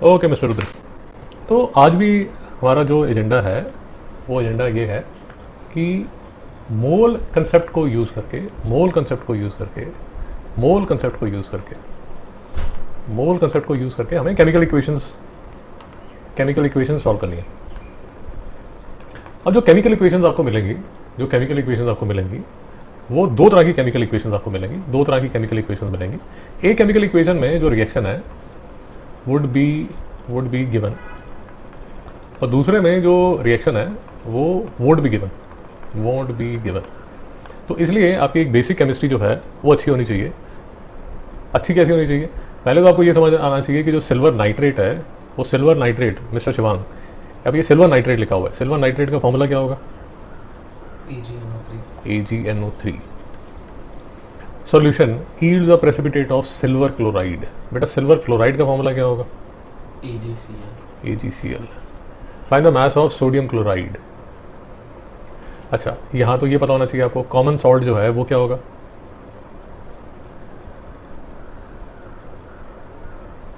Okay mister Rudra, तो आज भी हमारा जो एजेंडा है वो एजेंडा ये है कि मोल कंसेप्ट को यूज़ करके मोल कंसेप्ट को यूज़ करके मोल कंसेप्ट को यूज़ करके मोल कंसेप्ट को यूज़ करके हमें केमिकल इक्वेशंस सॉल्व करनी है। अब जो केमिकल इक्वेशंस आपको मिलेंगी वो दो तरह की केमिकल इक्वेशंस आपको मिलेंगी, दो तरह की केमिकल इक्वेशंस मिलेंगी। एक केमिकल इक्वेशन में जो रिएक्शन है वुड बी गिवन, और दूसरे में जो रिएक्शन है वो वोंट बी गिवन। तो इसलिए आपकी एक बेसिक केमिस्ट्री जो है वो अच्छी होनी चाहिए। अच्छी कैसी होनी चाहिए? पहले तो आपको ये समझ आना चाहिए कि जो सिल्वर नाइट्रेट है वो सिल्वर नाइट्रेट, मिस्टर शिवांग, अब ये सिल्वर नाइट्रेट लिखा हुआ है, सिल्वर नाइट्रेट का फॉर्मूला क्या होगा? AgNO3। Solution yields a precipitate of silver chloride. बेटा सिल्वर क्लोराइड का फॉर्मूला क्या होगा? AgCl। Find the mass of sodium chloride. अच्छा, यहाँ तो ये पता होना चाहिए आपको कॉमन सॉल्ट जो है वो क्या होगा?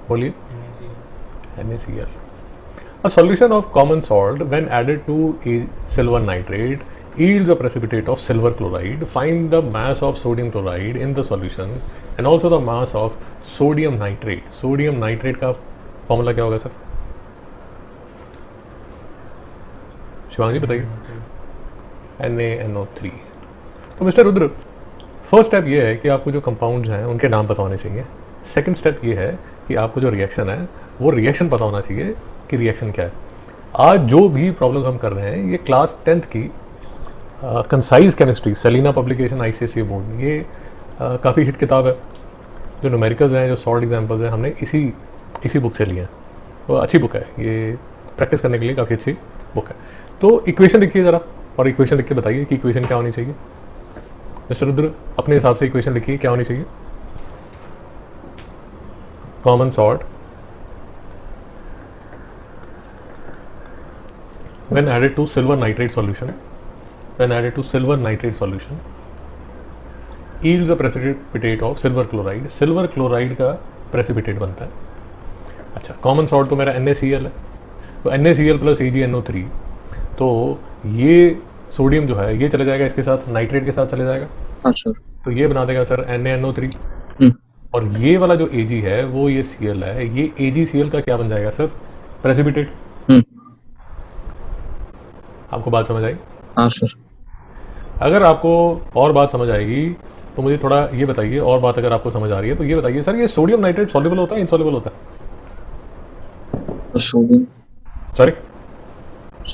बोलिए। NaCl। A solution of common salt when added to a silver nitrate yields a precipitate of silver chloride. Find the mass of sodium chloride in the solution and also the mass of sodium nitrate. Sodium nitrate का formula क्या होगा sir? Shivang जी बताइए। NaNO3। तो mister Rudra, first step ये है कि आपको जो कंपाउंड्स हैं उनके नाम पता होने चाहिए। सेकंड स्टेप ये है कि आपको जो रिएक्शन है वो रिएक्शन पता होना चाहिए कि रिएक्शन क्या है। आज जो भी प्रॉब्लम्स हम कर रहे हैं ये क्लास 10th की concise chemistry, Selina Publication, ICSE board, ये काफ़ी हिट किताब है। जो न्यूमेरिकल्स हैं, जो सॉल्ट एग्जाम्पल्स हैं, हमने इसी बुक से लिए हैं। तो अच्छी बुक है ये, प्रैक्टिस करने के लिए काफ़ी अच्छी बुक है। तो इक्वेशन लिखिए ज़रा, और इक्वेशन लिख के बताइए कि इक्वेशन क्या होनी चाहिए। मिस्टर रुद्र अपने हिसाब से इक्वेशन लिखिए क्या होनी चाहिए। Common salt when added to silver nitrate solution yields a precipitate of silver chloride। Silver chloride का प्रेसिपिटेट बनता है। अच्छा, कॉमन सॉल्ट तो मेरा NaCl है, तो NaCl प्लस AgNO3, तो ये सोडियम जो है ये चले जाएगा इसके साथ, नाइट्रेट के साथ चले जाएगा। हाँ सर। तो ये बना देगा सर NaNO3। और ये वाला जो Ag है वो ये Cl है, ये AgCl का क्या बन जाएगा सर? प्रेसिपिटेट। आपको बात समझ आई? हाँ सर। अगर आपको और बात समझ आएगी तो मुझे थोड़ा ये बताइए, और बात अगर आपको समझ आ रही है तो ये बताइए सर, ये सोडियम नाइट्रेट सॉल्युबल होता है इनसॉल्युबल होता है? Sodium sorry,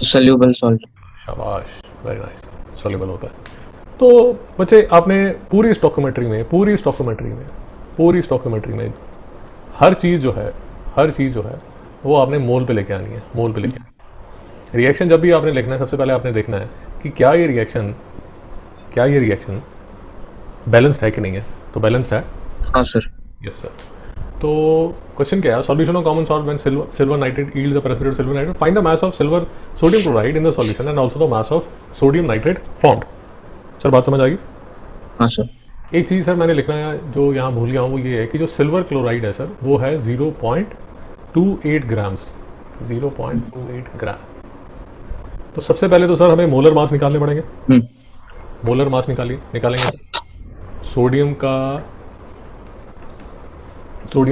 soluble salt. शाबाश, वेरी नाइस, सॉल्युबल होता है। तो बच्चे आपने पूरी स्टोकियोमेट्री में हर चीज़ जो है वो आपने मोल पे लेके आनी है, मोल पे लेके आनी है। रिएक्शन जब भी आपने लिखना है सबसे पहले आपने देखना है कि क्या ये रिएक्शन बैलेंस्ड है कि नहीं है। तो बैलेंस्ड है। हाँ सर। Yes sir. तो क्वेश्चन क्या है? Solution of common salt when silver nitrate yields a precipitate silver nitrate, find the mass of silver sodium chloride in the solution and also the mass of sodium nitrate formed. Sir बात समझ आएगी? हाँ sir. एक चीज़ sir मैंने लिखना है जो यहाँ भूल गया हूँ, वो ये है कि जो सिल्वर क्लोराइड है सर वो है 0.28 ग्राम्स, 0.28 ग्राम। तो सबसे पहले तो सर हमें मोलर मास निकालने पड़ेंगे। मोलर मास निकालेंगे। सोडियम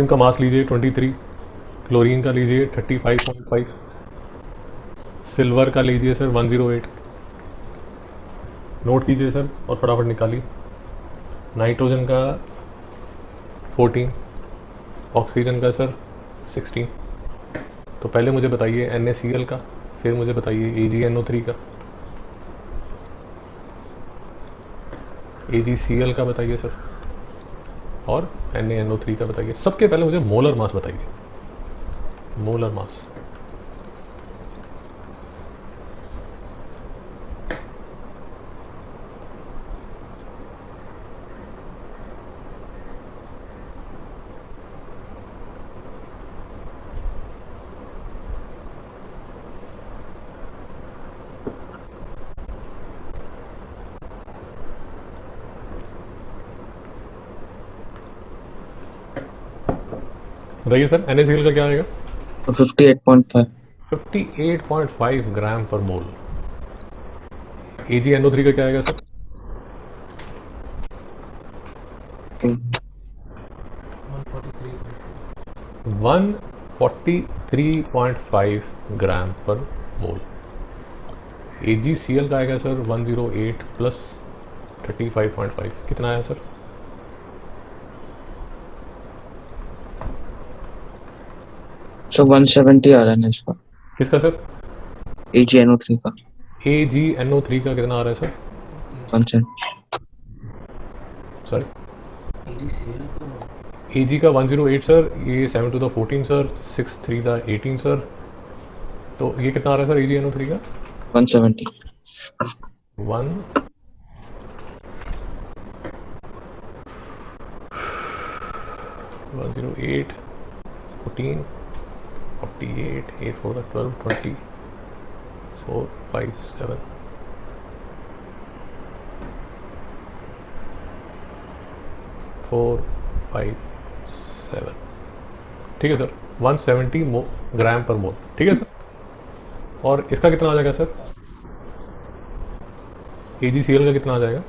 का मास लीजिए 23, क्लोरीन का लीजिए 35.5, सिल्वर का लीजिए सर 108। नोट कीजिए सर और फटाफट निकालिए। नाइट्रोजन का 14, ऑक्सीजन का सर 16। तो पहले मुझे बताइए NaCl का, फिर मुझे बताइए AgNO3 का, AgCl का बताइए सर, और NaNO3 का बताइए। सबके पहले मुझे मोलर मास बताइए, मोलर मास। बताइए सर NaCl का क्या आएगा? तो 58.5. 58.5 ग्राम पर मोल। AgNO3 का क्या आएगा सर? 143.5 ग्राम पर मोल। AgCl का आएगा सर 108 प्लस 35.5, कितना आया सर? सो 170 आ रहा है ना इसका, किसका सर? AgNO3 का AgNO3 का कितना आ रहा है सर? 170. सर Ag का 108 सर, ये 7 to the 14 sir, 6 3 the 18 sir, तो ये कितना आ रहा है सर AgNO3 का? 170. 1 108 14 48 8 4 the 12 20 4 5 7 4 5 7, ठीक है सर, 170 ग्राम पर मोल, ठीक है सर। और इसका कितना आ जाएगा सर? AgCl का कितना आ जाएगा?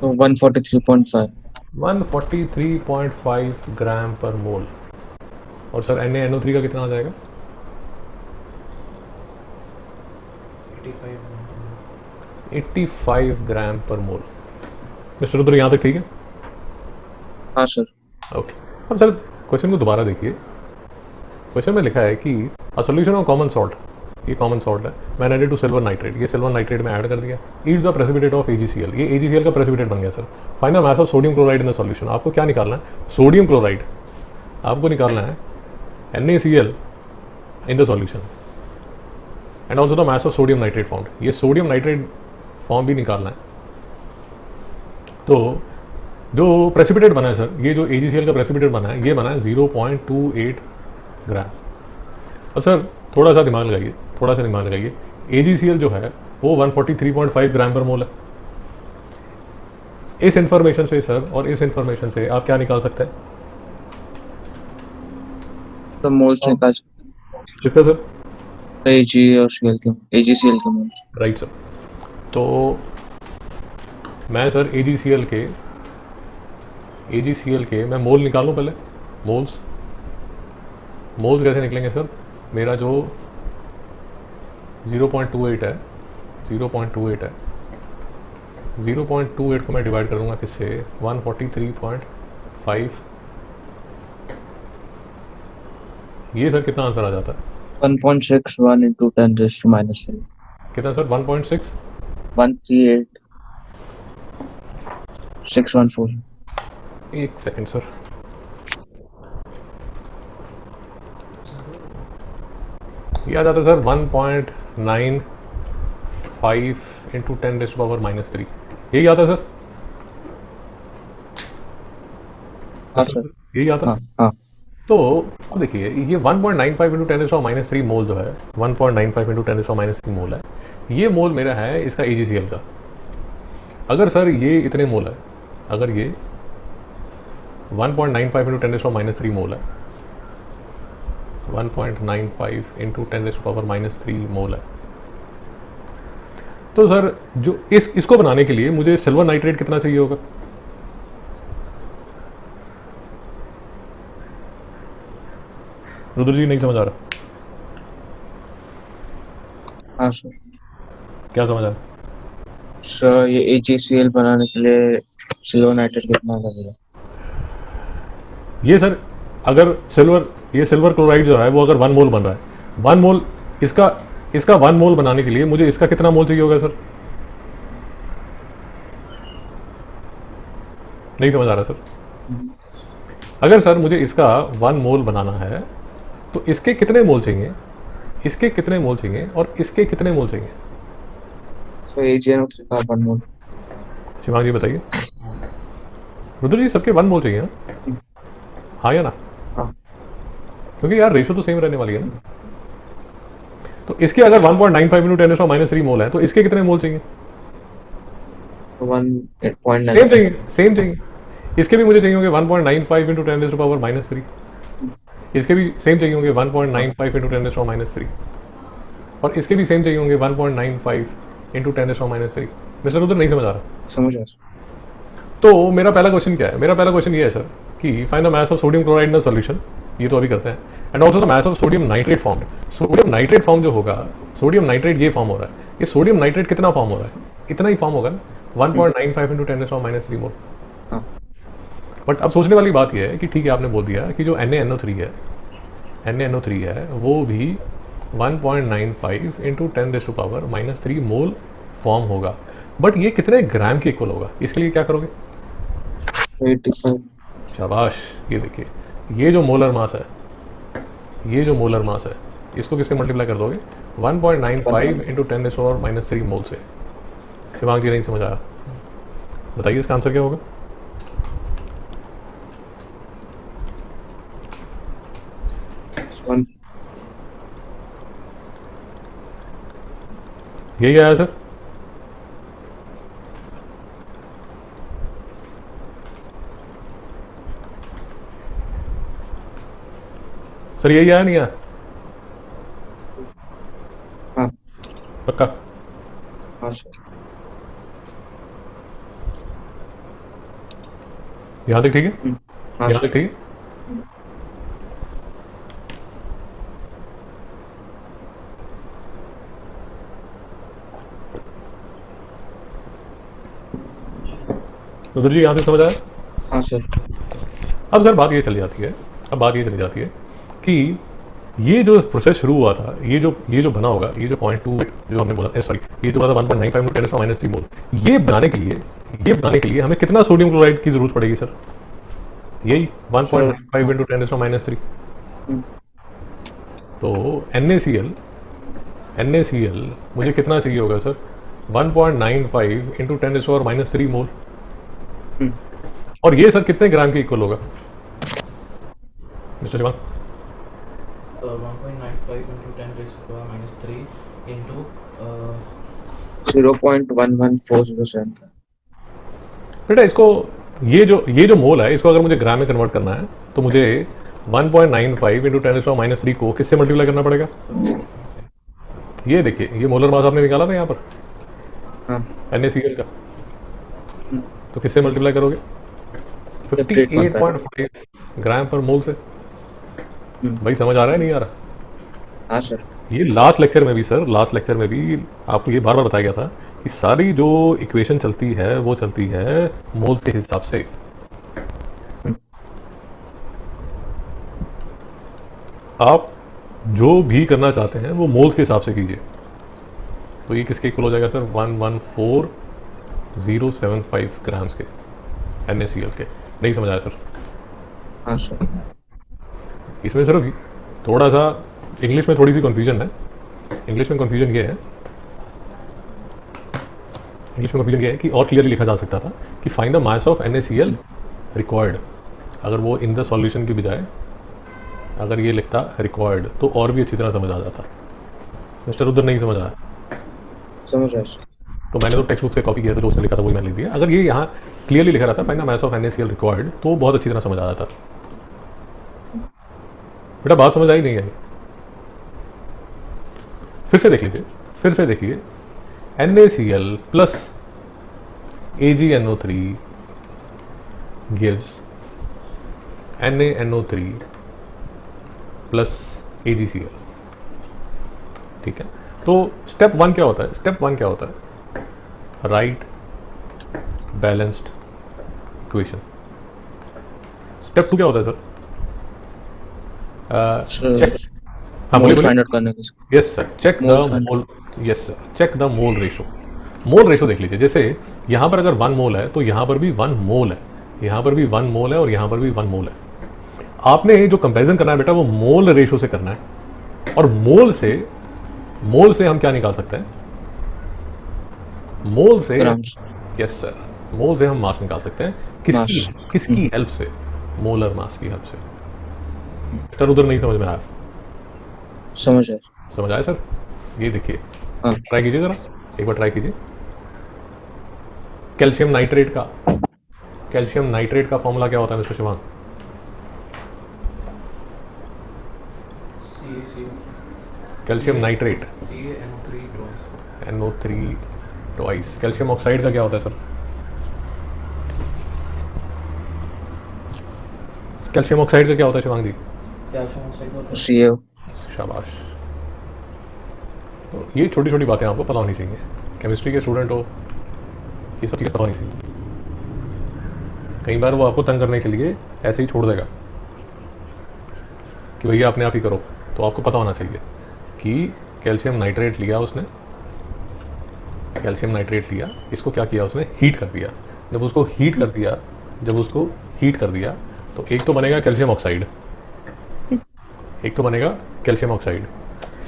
तो 143.5. 143.5 ग्राम पर मोल। और सर NaNO3 का कितना आ जाएगा? 85 ग्राम पर मोल। मिस्टर रुद्र, यहाँ तक ठीक है? हाँ सर. ओके। अब सर क्वेश्चन को दोबारा देखिए। क्वेश्चन में लिखा है कि a solution of common salt, ये कॉमन सॉल्ट है, man added to silver nitrate, ये सिल्वर नाइट्रेट में ऐड कर दिया, it's the precipitate of AgCl, ये AgCl का प्रेसिपिटेट बन गया sir. Find the mass of sodium chloride in the solution, आपको क्या निकालना है? सोडियम क्लोराइड आपको निकालना है, NaCl in the solution, and also the mass of sodium nitrate found, ये सोडियम नाइट्रेट फॉर्म भी निकालना है। तो जो प्रेसिपिटेट बना है सर, ये जो AgCl का प्रेसिपिटेट बना है, ये बना है 0.28 ग्राम। अब सर थोड़ा सा दिमाग लगाइए, थोड़ा सा दिमाग लगाइए, AgCl जो है वो 143.5 ग्राम पर मोल है। इस इंफॉर्मेशन से सर और इस इंफॉर्मेशन से आप क्या निकाल सकते हैं? तो मोल्स निकाल सकते किसका सर? हैं AgCl के मोल्स. Right sir. तो मैं सर AgCl के मैं मोल निकालूं पहले। मोल्स कैसे निकलेंगे सर? मेरा जो 0.28 है, 0.28 है, 0.28 को मैं डिवाइड कर दूंगा किससे? 143.5, ये सर कितना आंसर आ जाता है? 1.61 into 10 raised to minus 3. कितना सर? 1.6, 138,614. एक सेकंड सर, ये आ जाता है sir 1.95 into 10 raise to power -3, यही आता है सर? हाँ सर. यही आता है। हाँ हाँ. तो अब देखिए, ये 1.95 इंटू 10 रेज़ टू पावर -3 मोल जो है, 1.95 इंटू 10 रेज़ टू पावर -3 मोल है, ये मोल मेरा है इसका AgCl का। अगर सर ये इतने मोल है, अगर ये 1.95 इंटू 10 रेज़ टू पावर -3 मोल है, 1.95 इंटू 10 रेज़ टू पावर -3 मोल है, तो सर जो इसको बनाने के लिए मुझे सिल्वर नाइट्रेट कितना चाहिए होगा? रुद्र जी नहीं समझ आ रहा? हाँ सर. क्या समझ आ रहा? सर ये AgCl बनाने के लिए सिल्वर नाइट्रेट कितना लगेगा? ये सर अगर ये सिल्वर क्लोराइड जो है वो अगर 1 मोल बन रहा है, 1 मोल इसका 1 मोल बनाने के लिए मुझे इसका कितना मोल चाहिए होगा सर? नहीं समझ आ रहा सर? अगर सर मुझे इसका 1 मोल बनाना है तो इसके कितने मोल चाहिए, इसके कितने मोल चाहिए और इसके कितने मोल चाहिए? सो AgNO3 का 1 मोल. शिवांग जी बताइए। रुद्र जी सबके 1 मोल चाहिए ना? हाँ या ना? हाँ. क्योंकि यार रेशो तो सेम रहने वाली है ना। तो इसके अगर 1.95 इंटू 10 रेज़ टू पावर -3 मोल है तो इसके कितने मोल चाहिए? 1.9। सेम चाहिए, सेम चाहिए। इसके भी मुझे चाहिए होंगे 1.95 इंटू 10⁻⁻3। इसके भी सेम चाहिए होंगे 1.95 इंटू 10⁻⁻3। और इसके भी सेम चाहिए होंगे 1.95 इंटू 10⁻⁻3। मिस्टर उधर नहीं समझ आ रहा। समझ गया। तो मेरा पहला क्वेश्चन क्या है? मेरा पहला क्वेश्चन ये है सर कि find the mass of sodium chloride in the solution. ये तो अभी करते हैं। And also the mass of sodium nitrate form. Sodium nitrate form जो होगा, सोडियम नाइट्रेट ये फॉर्म हो रहा है, ये सोडियम नाइट्रेट कितना फॉर्म हो रहा है? इतना ही फॉर्म होगा ना, 1.95 इंटू 10⁻³ मोल। हाँ बट अब सोचने वाली बात यह है कि ठीक है, आपने बोल दिया कि जो NaNO3 है, NaNO3 है वो भी 1.95 इंटू 10⁻³ मोल फॉर्म होगा। बट ये कितने ग्राम के इक्वल होगा? इसके लिए क्या करोगे? 85। शाबाश। ये देखिए, ये जो मोलर मास है, ये जो मोलर मास है, इसको किससे मल्टीप्लाई कर दोगे? 1.95 इंटू 10⁻³ मोल से। शिवांग जी नहीं समझ आया, बताइए इसका आंसर क्या होगा? वन यही आया सर। सर यही आया, नहीं आया? हाँ पक्का? हाँ सर। यहाँ तक ठीक है? हाँ यहाँ सर। तक ठीक है? रुद्र जी यहाँ तक समझ आया? हाँ सर। अब सर बात ये चली जाती है, अब बात ये चली जाती है कि ये जो प्रोसेस शुरू हुआ था, ये जो बना होगा, ये जो 0.2 जो हमने बोला, सॉरी, ये जो बना 1.95 इंटू 10⁻³ मोल, ये बनाने के लिए हमें कितना सोडियम क्लोराइड की जरूरत पड़ेगी सर? यही 1.95 इंटू 10⁻³ तो NaCl मुझे कितना चाहिए होगा सर? 1.95 इंटू 10⁻³ मोल। और ये सर कितने ग्राम के इक्वल होगा मिस्टर शिवांग? 1.95 into 10⁻³ into 0.11407 था। बेटा इसको, ये जो मोल है, इसको अगर मुझे ग्राम में कन्वर्ट करना है तो मुझे 1.95 इंटू 10⁻³ को किससे मल्टीप्लाई करना पड़ेगा? ये देखिए, ये मोलर मास आपने निकाला था यहाँ पर हाँ NaCl का, तो किससे मल्टीप्लाई करोगे? 58.5 ग्राम पर मोल से। भाई समझ आ रहा है, नहीं आ रहा? हाँ सर। ये लास्ट लेक्चर में भी सर, लास्ट लेक्चर में भी आपको ये बार बार बताया गया था कि सारी जो इक्वेशन चलती है वो चलती है मोल्स के हिसाब से। आप जो भी करना चाहते हैं वो मोल्स के हिसाब से कीजिए। तो ये किसके इक्वल हो जाएगा सर? 114,075 ग्राम्स के NaCl के। नहीं समझ आया सर? हाँ सर। इसमें सिर्फ थोड़ा सा इंग्लिश में थोड़ी सी कन्फ्यूजन है। इंग्लिश में कन्फ्यूजन ये है कि और क्लियरली लिखा जा सकता था कि find the mass of NaCl required. अगर वो इन द सॉल्यूशन की बजाय अगर ये लिखता रिक्वायर्ड तो और भी अच्छी तरह समझ आ जाता। मिस्टर उधर नहीं समझ आया? समझ आया सर। तो मैंने तो टेक्स्ट बुक से कॉपी किया था, जो उसने लिखा था वही मैंने लिख दिया। अगर ये यहाँ क्लियरली लिखा रहता find the mass of NaCl required तो बहुत अच्छी तरह समझ आ जाता। बेटा बात समझ आई नहीं आई? फिर से देखिए, NaCl plus AgNO3 gives NaNO3 plus AgCl। ठीक है, तो स्टेप 1 क्या होता है? Right balanced equation. स्टेप 2 क्या होता है सर? चेक, हाँ मोल बोलिए। फाइंड आउट करने की। Yes sir, check the mole. Yes sir, check the mole ratio. Mole ratio देख लीजिए, जैसे यहाँ पर अगर 1 मोल है तो यहाँ पर भी 1 मोल है, यहाँ पर भी 1 मोल है और यहाँ पर भी 1 मोल है। आपने जो कंपैरिजन करना है बेटा वो मोल रेशो से करना है। और मोल से हम क्या निकाल सकते हैं? मोल से, यस सर, मोल से हम मास निकाल सकते हैं। किसकी हेल्प से? मोलर मास की हेल्प से। सर उधर नहीं समझ में आया? समझ आया सर? ये देखिए, हाँ। ट्राई कीजिए जरा, एक बार ट्राई कीजिए। कैल्शियम नाइट्रेट का फॉर्मूला क्या होता है mister Shivang? Calcium nitrate CaNO3 twice. NO3 twice. Calcium oxide का क्या होता है सर? कैल्शियम ऑक्साइड का क्या होता है शिवांग जी? Calcium oxide होता है CaO। शाबाश। तो ये छोटी छोटी बातें आपको पता होनी चाहिए, केमिस्ट्री के स्टूडेंट हो ये सब चीज़ें पता होनी चाहिए। कई बार वो आपको तंग करने के लिए ऐसे ही छोड़ देगा कि भैया अपने आप ही करो, तो आपको पता होना चाहिए कि कैल्शियम नाइट्रेट लिया उसने, कैल्शियम नाइट्रेट लिया, इसको क्या किया उसने, हीट कर दिया। जब उसको हीट कर दिया तो एक तो बनेगा कैल्शियम ऑक्साइड,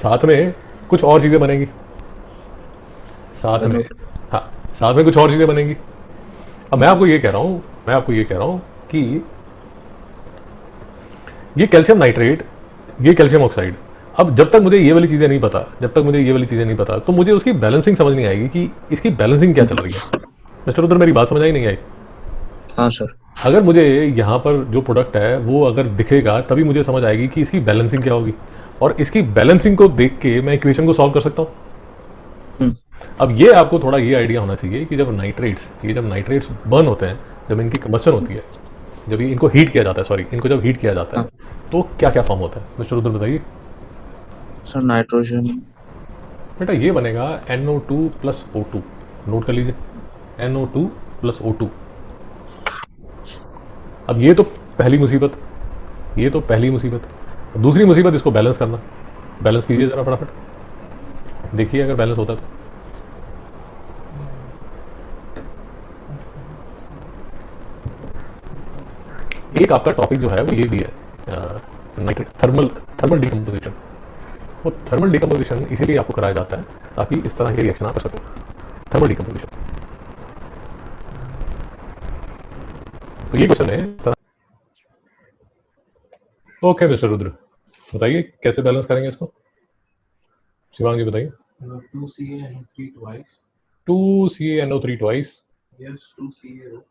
साथ में कुछ और चीज़ें बनेंगी, साथ में कुछ और चीज़ें बनेंगी। अब मैं आपको ये कह रहा हूँ कि ये कैल्शियम नाइट्रेट, ये कैल्शियम ऑक्साइड, अब जब तक मुझे ये वाली चीज़ें नहीं पता तो मुझे उसकी बैलेंसिंग समझ नहीं आएगी कि इसकी बैलेंसिंग क्या चल रही है। मिस्टर रुद्र, मेरी बात समझ आई नहीं आई? हाँ सर। अगर मुझे यहाँ पर जो प्रोडक्ट है वो अगर दिखेगा तभी मुझे समझ आएगी कि इसकी बैलेंसिंग क्या होगी, और इसकी बैलेंसिंग को देख के मैं इक्वेशन को सॉल्व कर सकता हूँ। अब ये आपको थोड़ा ये आइडिया होना चाहिए कि जब नाइट्रेट्स बर्न होते हैं, जब इनकी कंबशन होती है, जब इनको हीट किया जाता है, तो क्या क्या फॉर्म होता है मिस्टर रुद्र बताइए। Sir nitrogen. बेटा ये बनेगा NO2 प्लस O2, नोट कर लीजिए, NO2 प्लस O2। अब ये तो पहली मुसीबत, दूसरी मुसीबत इसको बैलेंस करना। बैलेंस कीजिए जरा फटाफट, देखिए अगर बैलेंस होता है तो। एक आपका टॉपिक जो है वो ये भी है नाइट्रेट थर्मल डिकम्पोजिशन। वो थर्मल डिकम्पोजिशन इसीलिए आपको कराया जाता है ताकि इस तरह के रिएक्शन आप कर सको। थर्मल डिकम्पोजिशन, तो ये क्वेश्चन है इस तरह। ओके मिस्टर रुद्र, बताइए कैसे बैलेंस करेंगे इसको। शिवांग जी बताइए। 2CaNO3 twice. 2CaNO3 twice, Yes, 2CaO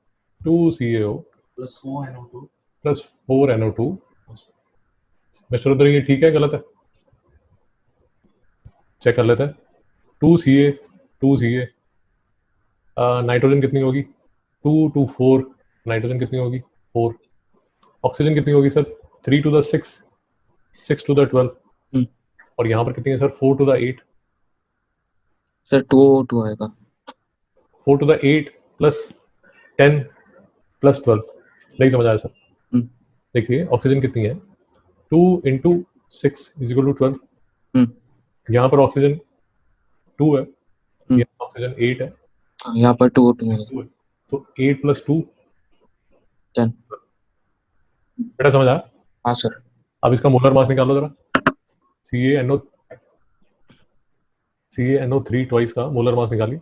2CaO plus 4NO2. Plus 4NO2। Mister Rudra ये ठीक है गलत है? चेक कर लेते हैं। 2Ca नाइट्रोजन कितनी होगी? 2 to 4, नाइट्रोजन कितनी होगी? 4। ऑक्सीजन कितनी होगी sir? 3 to the 6, 6 to the 12। और यहाँ पर कितनी है sir? 4 to the 8। Sir 2O2 आएगा। 4 to the 8 प्लस 10 प्लस 12, नहीं समझ आया सर? देखिए ऑक्सीजन कितनी है, 2 into 6 is equal to 12। यहाँ पर ऑक्सीजन 2 है, यहाँ ऑक्सीजन 8 है, यहाँ पर 2O2 है, तो 8 प्लस 2 10। बेटा समझ आया? हाँ सर। अब इसका मोलर मास निकालो जरा। CaNO3 ट्वाइस का मोलर मास निकालिए।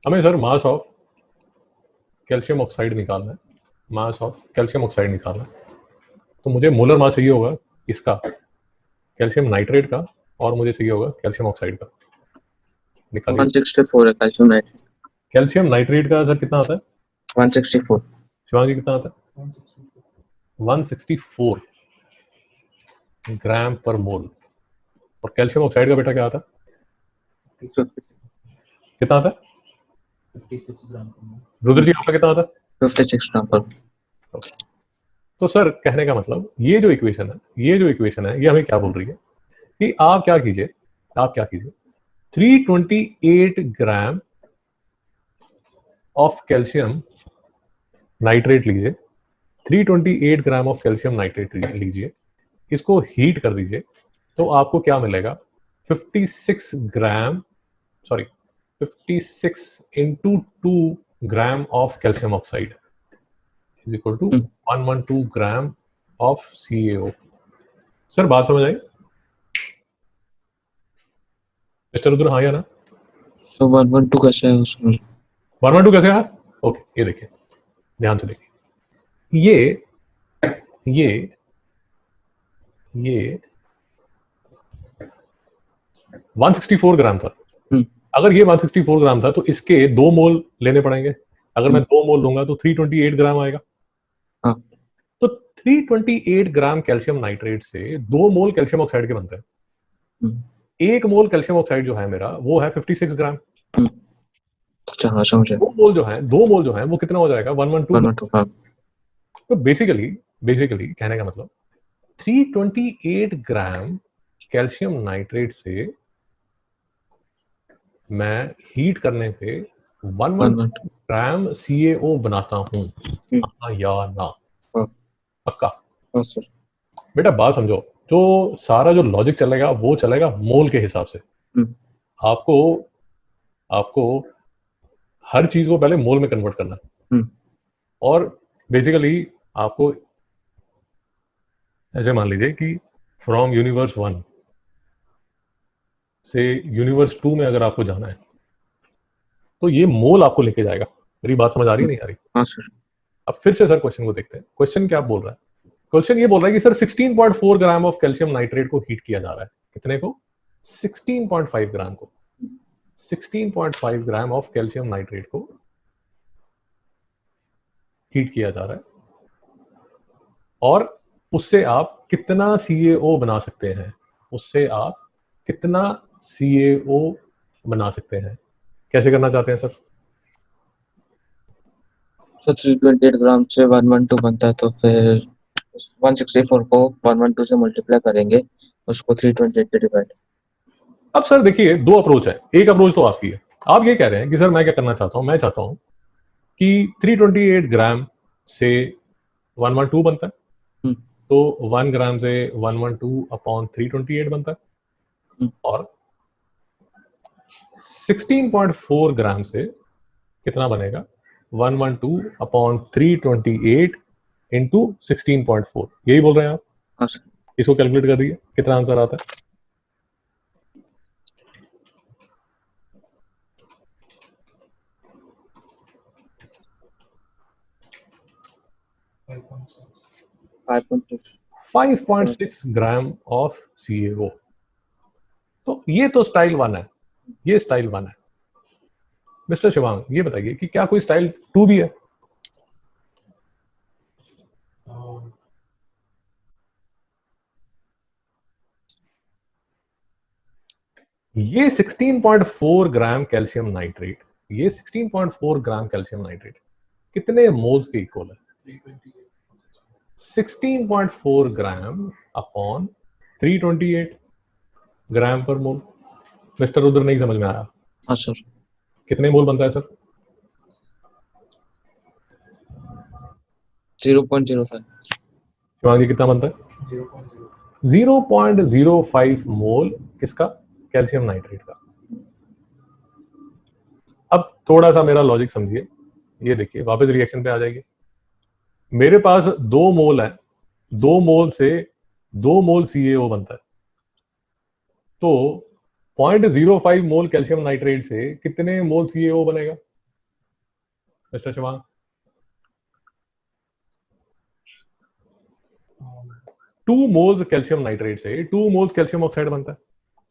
हमें sir mass of calcium oxide निकालना है, तो मुझे मोलर मास चाहिए होगा इसका, कैल्शियम नाइट्रेट का, और मुझे चाहिए होगा कैल्शियम ऑक्साइड का। निकालिए। 164 है कैल्शियम नाइट्रेट। कैल्शियम नाइट्रेट का सर कितना आता है? 164। शिवांगी कितना आता है? 164. 164 ग्राम पर मोल। और कैल्शियम ऑक्साइड का बेटा क्या आता है? कितना आता है? 56 ग्राम per mole. रुद्र जी आपका कितना आता है? 56 ग्राम पर। तो सर कहने का मतलब ये जो इक्वेशन है ये हमें क्या बोल रही है कि आप क्या कीजिए 328 ग्राम ऑफ कैल्शियम नाइट्रेट लीजिए, 328 ग्राम ऑफ कैल्शियम नाइट्रेट लीजिए, इसको हीट कर दीजिए, तो आपको क्या मिलेगा? 56 into 2 gram of calcium oxide is equal to 112 gram of CaO। Sir बात समझ आई मिस्टर रुद्र? हाँ या ना? सो 112 कैसे है उसमें? 112 कैसे आया? ओके, ये देखिए, ध्यान से देखिए, ये 164 ग्राम था। हम्म। अगर ये 164 ग्राम था तो इसके 2 मोल लेने पड़ेंगे। अगर मैं हम्म। 2 मोल लूंगा तो 328 ग्राम आएगा। हाँ। तो 328 ग्राम कैल्शियम नाइट्रेट से 2 मोल कैल्शियम ऑक्साइड के बनते हैं। हम्म। 1 मोल कैल्शियम ऑक्साइड जो है मेरा, वो है 56 ग्राम। हम्म। अच्छा, हाँ समझे। 2 मोल जो है वो कितना हो जाएगा? 112। 112, हाँ। तो बेसिकली कहने का मतलब 328 ग्राम कैल्शियम नाइट्रेट से मैं हीट करने पे 112 112। ग्राम CaO बनाता हूं। हाँ या ना? हाँ। पक्का? हाँ सर। बेटा बात समझो, जो सारा जो लॉजिक चलेगा वो चलेगा मोल के हिसाब से। हम्म। आपको आपको हर चीज को पहले मोल में कन्वर्ट करना है। हम्म। और बेसिकली आपको ऐसे मान लीजिए कि फ्रॉम यूनिवर्स 1 से यूनिवर्स 2 में अगर आपको जाना है तो ये मोल आपको लेके जाएगा। मेरी बात समझ आ रही है, नहीं आ रही? हाँ सर। अब फिर से सर क्वेश्चन को देखते हैं। क्वेश्चन क्या बोल रहा है? क्वेश्चन ये बोल रहा है कि sir 16.4 gram of calcium nitrate को हीट किया जा रहा है। कितने को? 16.5 ग्राम को। 16.5 ग्राम ऑफ कैल्शियम नाइट्रेट को हीट किया जा रहा है और उससे आप कितना CaO बना सकते हैं? उससे आप कितना CaO बना सकते हैं? कैसे करना चाहते हैं सर? सर 328 ग्राम से 112 बनता है, तो फिर 164 को 112 से मल्टीप्लाई करेंगे, उसको 328 से डिवाइड। अब सर देखिए, 2 अप्रोच है। एक अप्रोच तो आपकी है, आप ये कह रहे हैं कि सर मैं क्या करना चाहता हूं, मैं चाहता हूं कि 328 ग्राम से 112 बनता है, हम्म। तो 1 ग्राम से 112 अपॉन 328 बनता है। हम्म। और 16.4 ग्राम से कितना बनेगा? 112 अपॉन 328 इंटू 16.4। यही बोल रहे हैं आप? हाँ सर। इसको कैलकुलेट कर दिए, कितना आंसर आता है? 5.6. 5.6। 5.6 ग्राम ऑफ CaO। तो ये तो स्टाइल 1 है, ये स्टाइल 1 है। मिस्टर शिवांग, ये बताइए कि क्या कोई स्टाइल 2 भी है? Um, ये 16.4 ग्राम कैल्शियम नाइट्रेट, ये 16.4 ग्राम कैल्शियम नाइट्रेट कितने मोल्स के इक्वल है? 328. 16.4 ग्राम अपॉन 328 ग्राम पर मोल। मिस्टर रुद्र, नहीं समझ में आया? हाँ सर। कितने मोल बनता है सर? 0.05। शिवांग जी, कितना बनता है? 0.0. 0.05 मोल किसका? कैल्शियम नाइट्रेट का। अब थोड़ा सा मेरा लॉजिक समझिए, ये देखिए, वापस रिएक्शन पे आ जाइए। मेरे पास 2 मोल है, 2 मोल से 2 मोल CaO बनता है, तो 0.05 मोल कैल्शियम नाइट्रेट से कितने मोल CaO बनेगा mister Shivang? Um, 2 moles calcium nitrate से 2 मोल्स कैल्शियम ऑक्साइड बनता है,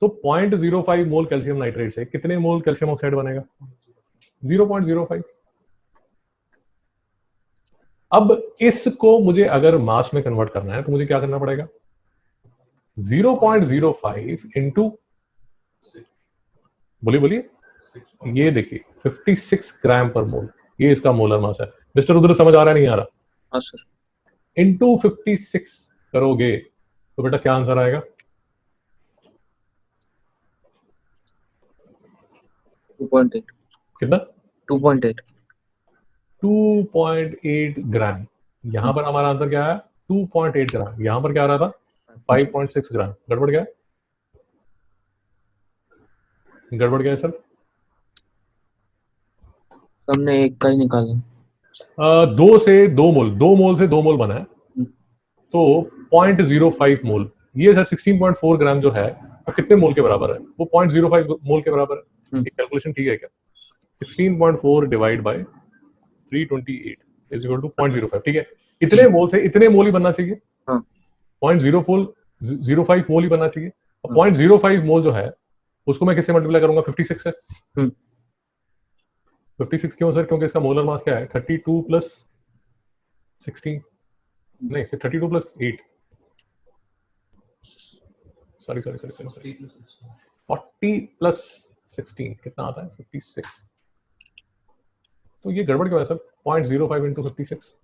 तो 0.05 मोल कैल्शियम नाइट्रेट से कितने मोल कैल्शियम ऑक्साइड बनेगा? 0.05। अब इसको मुझे अगर मास में कन्वर्ट करना है तो मुझे क्या करना पड़ेगा? 0.05 इंटू, बोलिए बोलिए, 6. ये देखिए 56 ग्राम पर मोल, ये इसका मोलर मास है। मिस्टर रुद्र, समझ आ रहा है, नहीं आ रहा? हाँ सर। इंटू 56 करोगे तो बेटा क्या आंसर आएगा? 2.8। कितना? 2.8। 2.8 ग्राम। यहां पर हमारा आंसर क्या आया? 2.8 ग्राम। यहां पर क्या आ रहा था? 5.6 ग्राम। गड़बड़ गया? गड़बड़ गया सर? हमने एक का ही निकाला। 2 से 2 मोल, 2 मोल से 2 मोल बना है, हम्म। तो 0.05 मोल। ये सर 16.4 ग्राम जो है वो कितने मोल के बराबर है? वो 0.05 मोल के बराबर है। हम्म। ये कैलकुलेशन ठीक है क्या? 16.4 divide by 328 is equal to 0.05. ठीक है, इतने मोल से इतने मोल ही बनना चाहिए. हाँ. 0.05 मोल ही बनना चाहिए. और हाँ. 0.05 मोल जो है उसको मैं किससे मल्टीप्लाई करूंगा? 56 से. 56 क्यों सर? क्योंकि इसका मोलर मास क्या है? 32 प्लस 16, नहीं 32 प्लस 8, सॉरी 40 प्लस 16 कितना आता है? 56. तो ये गड़बड़ क्यों है सर? 0.05 इंटू 56,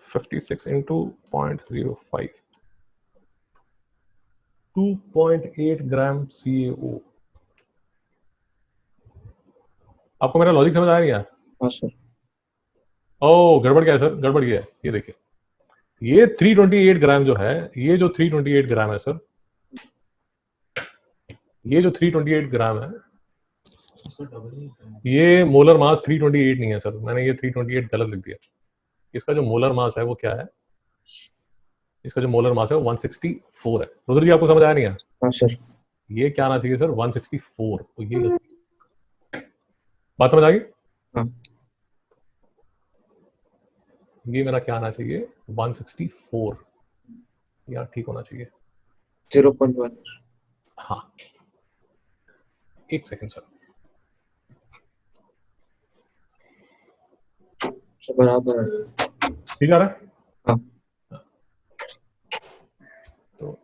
56 इंटू 0.05, 2.8 ग्राम CaO. आपको मेरा लॉजिक समझ आया नहीं यार? हाँ सर. ओ गड़बड़ क्या है सर? गड़बड़ ये है, ये देखिए, ये 328 ग्राम जो है, ये जो 328 ग्राम है सर, ये जो 328 ग्राम है, ये मोलर मास 328 नहीं है सर. मैंने ये 328 गलत लिख दिया. इसका जो मोलर मास है वो क्या है? इसका जो मोलर मास है वो 164 है. रुद्र जी आपको समझ आया नहीं है? हाँ सर. ये क्या आना चाहिए सर? 164. तो ये बात समझ आ गई? हाँ. ये मेरा क्या आना चाहिए? 164. यहाँ ठीक होना चाहिए. 0.1. हाँ, एक सेकंड सर. बराबर है. ठीक आ रहा है? हाँ. तो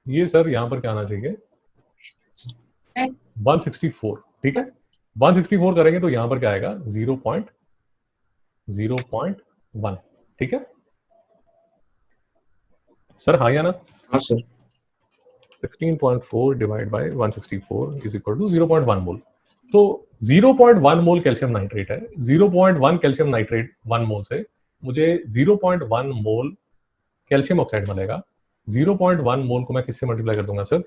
ये सर यहाँ पर क्या आना चाहिए? 164. ठीक है, 164 करेंगे तो यहाँ पर क्या आएगा? 0.1. ठीक है सर? हाँ या ना? हाँ sir. 16.4 divide by 164 is equal to 0.1 mole. तो 0.1 मोल कैल्शियम नाइट्रेट है. 0.1 कैल्शियम नाइट्रेट 1 मोल से मुझे 0.1 मोल कैल्शियम ऑक्साइड मिलेगा. 0.1 मोल को मैं किससे मल्टीप्लाई कर दूंगा सर?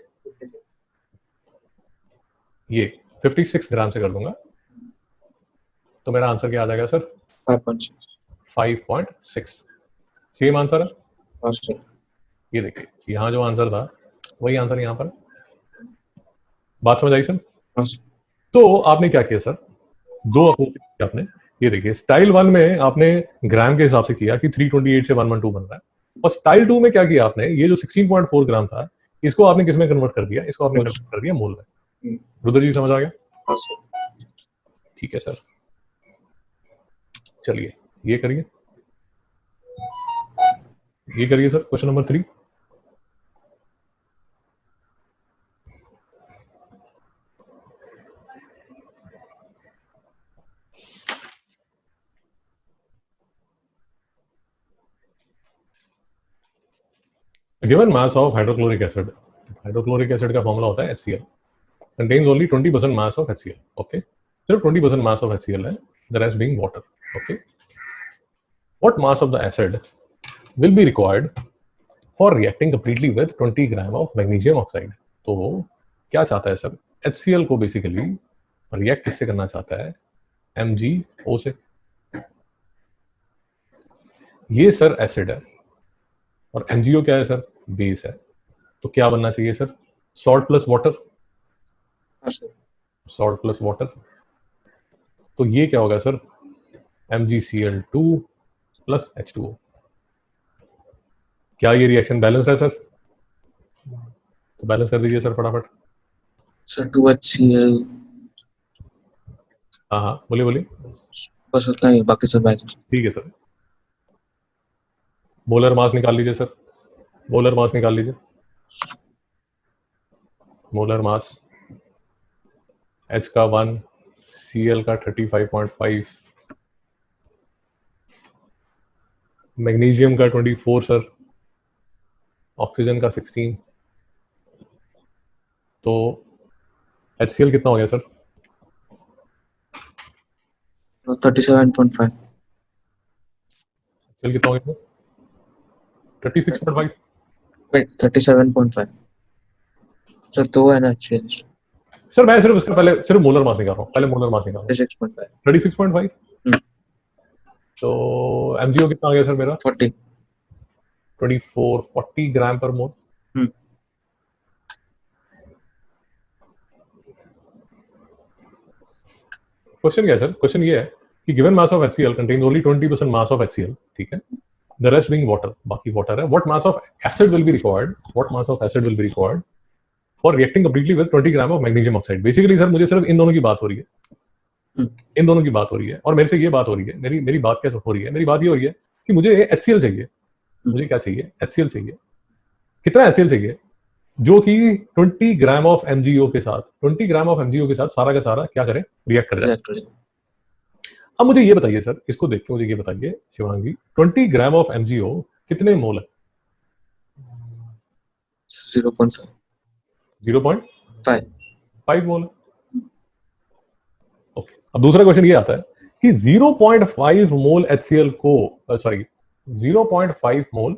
ये 56 ग्राम से कर दूंगा. तो मेरा आंसर क्या आ जाएगा सर? 5.6. 5.6. सेम आंसर है. हाँ सर. ये देखिए, यहाँ जो आंसर था वही आंसर यहाँ पर. बात समझ आई सर? हाँ सर. तो आपने क्या किया सर? दो अप्रोच किया आपने. ये देखिए, स्टाइल 1 में आपने ग्राम के हिसाब से किया कि 328 से 112 बन रहा है. और स्टाइल 2 में क्या किया आपने? ये जो 16.4 ग्राम था, इसको आपने किस में कन्वर्ट कर दिया? इसको आपने कन्वर्ट कर दिया मोल में. रुद्र जी समझ आ गया? हाँ सर. ठीक है सर, चलिए ये करिए, ये करिए sir. Question number 3. Given mass of hydrochloric acid. Hydrochloric acid का फॉर्मूला होता है HCl. Contains only 20% mass of HCl. Okay, सिर्फ 20% मास ऑफ HCl है, the rest being water. Okay, what mass of the acid will be required for reacting completely with 20 gram of magnesium oxide. तो क्या चाहता है sir? HCl को basically react किससे करना चाहता है? MgO से. ये सर एसिड है और MgO क्या है सर? बेस है. तो क्या बनना चाहिए सर? Salt plus water. हाँ सर. Salt plus water. तो ये क्या होगा सर? MgCl2 plus H2O. क्या ये रिएक्शन बैलेंस है सर? तो बैलेंस कर दीजिए सर फटाफट. Sir 2HCl. हाँ हाँ, बोलिए बोलिए. बस उतना ही, बाकी सब बैलेंस. ठीक है सर. मोलर मास निकाल लीजिए सर. मोलर मास निकाल लीजिए. मोलर मास H का 1, Cl का 35.5, मैग्नीशियम का 24 सर, ऑक्सीजन का 16. तो HCl कितना हो गया सर? 37.5. HCl कितना हो गया सर? 36.5. 37.5. सर 2 है ना HCl. सर मैं सिर्फ उसके पहले सिर्फ मोलर मास निकाल रहा हूँ, पहले मोलर मास निकाल रहा 36.5 हूँ। 36.5। हम्म। तो एमजीओ कितना आ गया सर मेरा? 40 40 ग्राम पर मोल। हम्म। क्वेश्चन क्या है सर? क्वेश्चन ये है कि given mass of HCl contains only 20% mass of HCl, ठीक है, द रेस्ट बीइंग वाटर, बाकी वाटर है। What mass of acid will be required, what mass of acid will be required for reacting completely with 20 gram of magnesium oxide. Basically sir मुझे सिर्फ इन दोनों की बात हो रही है, हम्म। इन दोनों की बात हो रही है, और मेरे से ये बात हो रही है, मेरी बात क्या हो रही है? मेरी बात ये हो रही है कि मुझे HCl चाहिए। मुझे क्या चाहिए? HCl चाहिए। कितना HCl चाहिए? जो कि 20 ग्राम ऑफ MgO के साथ, 20 ग्राम ऑफ MgO के साथ सारा का सारा क्या करे? रिएक्ट कर जाए। रिएक्टर अब मुझे ये बताइए सर, इसको देख के मुझे ये बताइए शिवांग जी, 20 ग्राम ऑफ MgO कितने मोल है? 0.5 0.5 मोल है। ओके, अब दूसरा क्वेश्चन ये आता है कि 0.5 मोल HCl को, सॉरी 0.5 मोल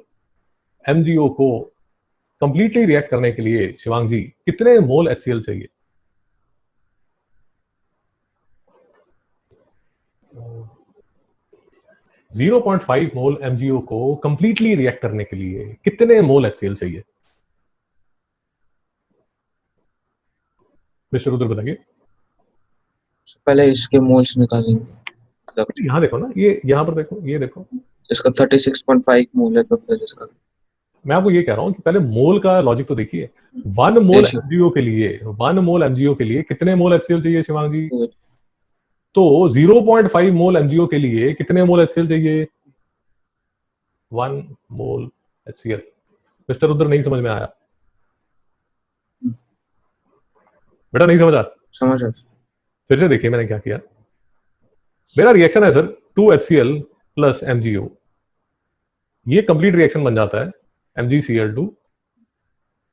MgO को कंप्लीटली रिएक्ट करने के लिए शिवांग जी कितने मोल HCl चाहिए? uh, 0.5 मोल MgO को कंप्लीटली रिएक्ट करने के लिए कितने मोल HCl चाहिए? मिस्टर रुद्र बताइए। पहले इसके मोल्स निकालेंगे, मतलब यहाँ देखो ना, ये यहाँ पर देखो, ये देखो, इसका 36.5 मोल है, तो फिर इसका मैं आपको ये कह रहा हूँ कि पहले मोल का लॉजिक तो देखिए। 1 मोल रेशियो MgO के लिए, 1 मोल MgO के लिए कितने मोल HCl चाहिए शिवांग जी? 2 तो 0.5 मोल MgO के लिए कितने मोल HCl चाहिए? 1 मोल HCl। मिस्टर रुद्र नहीं समझ में आया? बेटा नहीं समझ आया? समझ आया। फिर से देखिए मैंने क्या किया। मेरा रिएक्शन है सर 2HCl प्लस MgO, ये कंप्लीट रिएक्शन बन जाता है MgCl2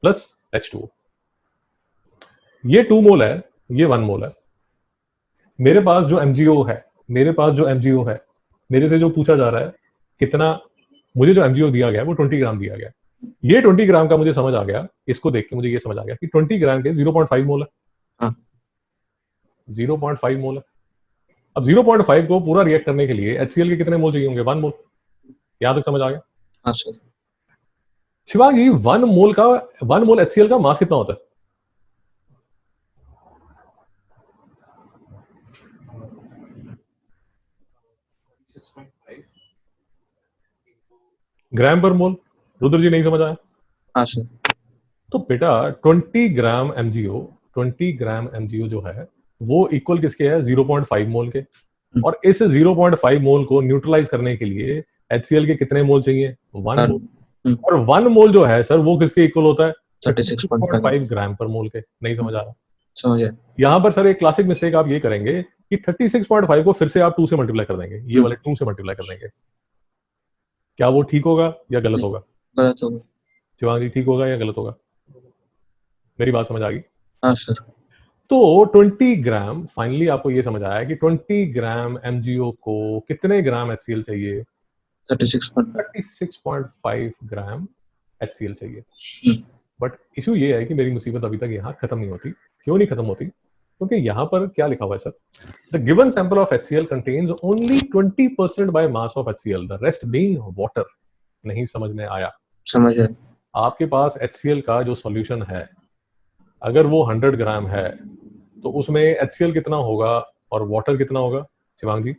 प्लस H2O। ये 2 मोल है, ये 1 मोल है। मेरे पास जो MgO है, मेरे पास जो MgO है, मेरे से जो पूछा जा रहा है कितना, मुझे जो MgO दिया गया है वो 20 ग्राम दिया गया है। ये 20 ग्राम का मुझे समझ आ गया, इसको देख के मुझे ये समझ आ गया कि 20 ग्राम के 0.5 मोल है। हाँ। 0.5 मोल है। अब 0.5 को पूरा रिएक्ट करने के लिए HCl के कितने मोल चाहिए होंगे? 1 मोल। यहां तक समझ आ गया? हाँ सर। शिवांग जी 1 मोल HCl का मास कितना होता है? ग्राम पर मोल। रुद्र जी नहीं समझ आया? हाँ सर। तो बेटा 20 ग्राम MgO, 20 ग्राम MgO जो है वो इक्वल किसके है? 0.5 मोल के। और इस 0.5 मोल को न्यूट्रलाइज करने के लिए HCl के कितने मोल चाहिए? 1 मोल। और 1 मोल जो है सर वो किसके इक्वल होता है? 36.5 ग्राम पर मोल के। नहीं समझ आ रहा? समझ आया। यहाँ पर सर एक क्लासिक मिस्टेक आप ये करेंगे कि 36.5 को फिर से आप 2 से मल्टीप्लाई कर देंगे, ये वाले 2 से मल्टीप्लाई कर देंगे। क्या वो ठीक होगा या गलत होगा? गलत होगा। शिवांग जी ठीक होगा या गलत होगा? मेरी बात समझ आ गई? हाँ सर। तो 20 ग्राम, फाइनली आपको ये समझ आया कि 20 ग्राम MgO को कितने ग्राम HCl चाहिए? 36.5 ग्राम HCl चाहिए। बट इशू ये है कि मेरी मुसीबत अभी तक यहाँ खत्म नहीं होती। क्यों नहीं खत्म होती? क्योंकि यहाँ पर क्या लिखा हुआ है sir? The given sample of HCl contains only 20% by mass of HCl, the rest being water. नहीं समझ में आया? समझ आया। आपके पास HCl का जो सॉल्यूशन है, अगर वो 100 ग्राम है तो उसमें HCl कितना होगा और वाटर कितना होगा शिवांग जी?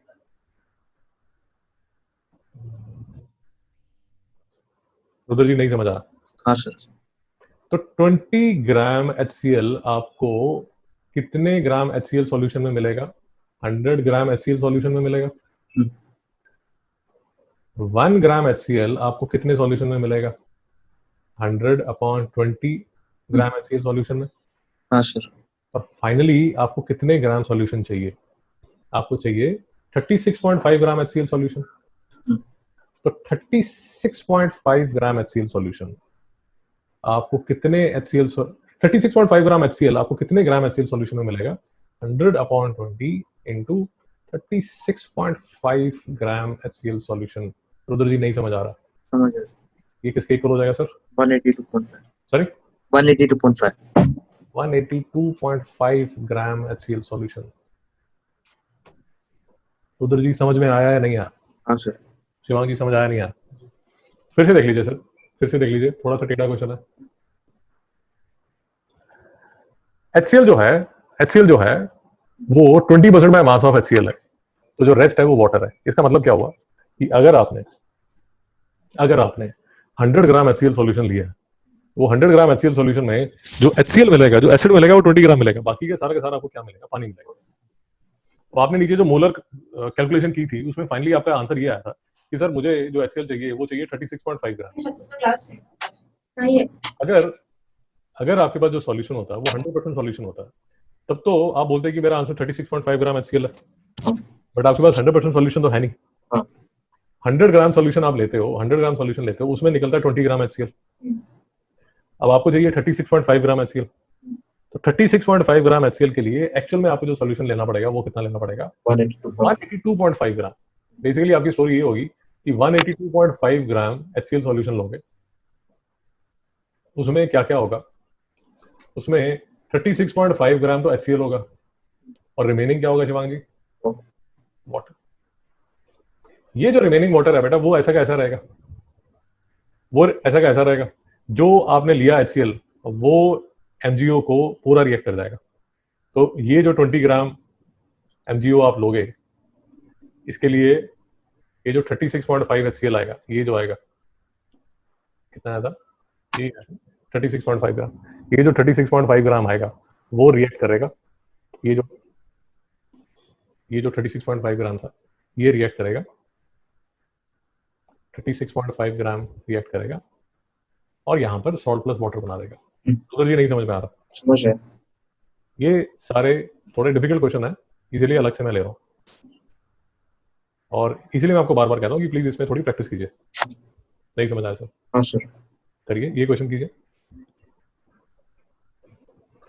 रुद्र जी नहीं समझ आया? हाँ सर। तो 20 ग्राम HCl आपको कितने ग्राम HCl सॉल्यूशन में मिलेगा? 100 ग्राम HCl सॉल्यूशन में मिलेगा। 1 ग्राम HCl आपको कितने सॉल्यूशन में मिलेगा? 100/20 ग्राम HCl सॉल्यूशन में। हाँ सर। और फाइनली आपको कितने ग्राम सॉल्यूशन चाहिए? आपको चाहिए 36.5 ग्राम HCl सॉल्यूशन। तो 36.5 ग्राम HCl सॉल्यूशन आपको कितने HCl 36.5 ग्राम HCl आपको कितने ग्राम HCl सॉल्यूशन में मिलेगा? 100/20 इंटू 36.5 ग्राम HCl सॉल्यूशन। रुद्र जी नहीं समझ आ रहा? समझ आया। ये किसके इक्वल हो जाएगा सर? 182.5। सॉरी 182.5। 182.5 ग्राम HCl सॉल्यूशन। उधर जी समझ में आया या नहीं आया? हाँ सर। शिवांग जी समझ आया नहीं आया? फिर से देख लीजिए सर, फिर से देख लीजिए, थोड़ा सा टेढ़ा क्वेश्चन है। HCl जो है, HCl जो है वो 20% बाय मास ऑफ HCl है, तो जो रेस्ट है वो वाटर है। इसका मतलब क्या हुआ कि अगर आपने 100 ग्राम HCl सॉल्यूशन लिया है, वो 100 ग्राम HCl सॉल्यूशन में जो HCl मिलेगा, जो एसिड मिलेगा, वो 20 ग्राम मिलेगा, बाकी के सारा आपको क्या मिलेगा? पानी मिलेगा। तो आपने नीचे जो मोलर कैलकुलेशन की थी उसमें फाइनली आपका आंसर ये आया था कि सर मुझे जो HCl चाहिए वो चाहिए 36.5 ग्राम। अगर अगर आपके पास जो सॉल्यूशन होता है वो 100% सॉल्यूशन होता है, तब तो आप बोलते हैं कि मेरा आंसर 36.5 ग्राम HCl है, बट आपके पास 100% सॉल्यूशन तो है नहीं। हाँ। 100 ग्राम सॉल्यूशन आप लेते हो, 100 ग्राम सॉल्यूशन लेते हो, उसमें निकलता है 20 ग्राम HCl। अब आपको चाहिए 36.5 ग्राम HCl, तो 36.5 ग्राम HCl के लिए एक्चुअल में आपको जो सॉल्यूशन लेना पड़ेगा वो कितना लेना पड़ेगा? 182.5 ग्राम। बेसिकली आपकी स्टोरी ये होगी कि 182.5 ग्राम HCl सॉल्यूशन लोगे, उसमें क्या क्या होगा? उसमें 36.5 ग्राम तो HCl होगा, और रिमेनिंग क्या होगा शिवांग जी? वाटर। ये जो रिमेनिंग वाटर है बेटा, वो ऐसा का ऐसा रहेगा, वो ऐसा का ऐसा रहेगा। जो आपने लिया HCl, वो MgO को पूरा रिएक्ट कर जाएगा। तो ये जो 20 ग्राम MgO आप लोगे, इसके लिए ये जो 36.5 HCl आएगा, ये जो आएगा कितना आया था? ये 36.5 ग्राम। ये जो 36.5 ग्राम आएगा वो रिएक्ट करेगा, ये जो 36.5 ग्राम था ये रिएक्ट करेगा, 36.5 ग्राम रिएक्ट करेगा, और यहाँ पर सॉल्ट प्लस वाटर बना देगा। तो ये नहीं समझ में आ रहा? समझ रहे। ये सारे थोड़े डिफिकल्ट क्वेश्चन है, इसीलिए अलग से मैं ले रहा हूँ, और इसीलिए मैं आपको बार बार कहता हूँ कि प्लीज इसमें थोड़ी प्रैक्टिस कीजिए। नहीं समझ आया सर? हाँ सर। करिए, ये क्वेश्चन कीजिए,